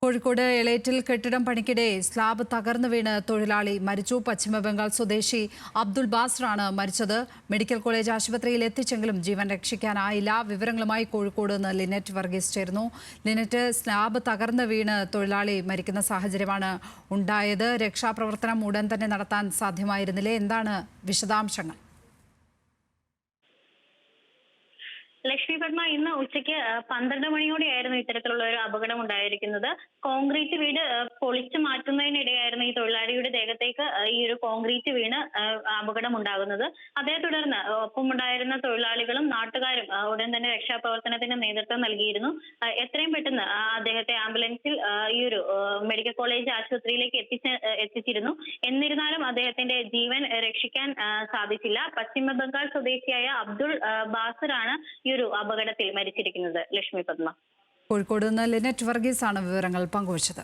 കോഴിക്കോട് എളേറ്റിൽ കെട്ടിടം പണിക്കിടെ സ്ലാബ് തകർന്നു വീണ് തൊഴിലാളി മരിച്ചു. പശ്ചിമബംഗാൾ സ്വദേശി അബ്ദുൾ ബാസറാണ് മരിച്ചത്. മെഡിക്കൽ കോളേജ് ആശുപത്രിയിൽ എത്തിച്ചെങ്കിലും ജീവൻ രക്ഷിക്കാനായില്ല. വിവരങ്ങളുമായി കോഴിക്കോട് നിന്ന് ലിനറ്റ് വർഗീസ് ചേർന്നു. ലിനറ്റ്, സ്ലാബ് തകർന്നു വീണ് തൊഴിലാളി മരിക്കുന്ന സാഹചര്യമാണ് ഉണ്ടായത്. രക്ഷാപ്രവർത്തനം ഉടൻ തന്നെ നടത്താൻ സാധ്യമായിരുന്നില്ലേ? എന്താണ് വിശദാംശങ്ങൾ? ലക്ഷ്മി പത്മ, ഇന്ന് ഉച്ചയ്ക്ക് 12 മണിയോടെയായിരുന്നു ഇത്തരത്തിലുള്ള ഒരു അപകടം ഉണ്ടായിരിക്കുന്നത്. കോൺക്രീറ്റ് വീട് പൊളിച്ചു മാറ്റുന്നതിനിടെയായിരുന്നു ഈ തൊഴിലാളിയുടെ ദേഹത്തേക്ക് ഈ ഒരു കോൺക്രീറ്റ് വീണ് അപകടം ഉണ്ടാകുന്നത്. അതേ തുടർന്ന് ഒപ്പമുണ്ടായിരുന്ന തൊഴിലാളികളും നാട്ടുകാരും ഉടൻ തന്നെ രക്ഷാപ്രവർത്തനത്തിന് നേതൃത്വം നൽകിയിരുന്നു. എത്രയും പെട്ടെന്ന് അദ്ദേഹത്തെ ആംബുലൻസിൽ ഈ ഒരു മെഡിക്കൽ കോളേജ് ആശുപത്രിയിലേക്ക് എത്തിച്ചിരുന്നു. എന്നിരുന്നാലും അദ്ദേഹത്തിന്റെ ജീവൻ രക്ഷിക്കാൻ സാധിച്ചില്ല. പശ്ചിമ ബംഗാൾ സ്വദേശിയായ അബ്ദുൾ ബാസറാണ് ഈ ഒരു അപകടത്തിൽ മരിച്ചിരിക്കുന്നത്. ലക്ഷ്മി പത്മ. കോഴിക്കോട് നിന്ന് ലിനറ്റ് വർഗീസ് ആണ് വിവരങ്ങൾ പങ്കുവച്ചത്.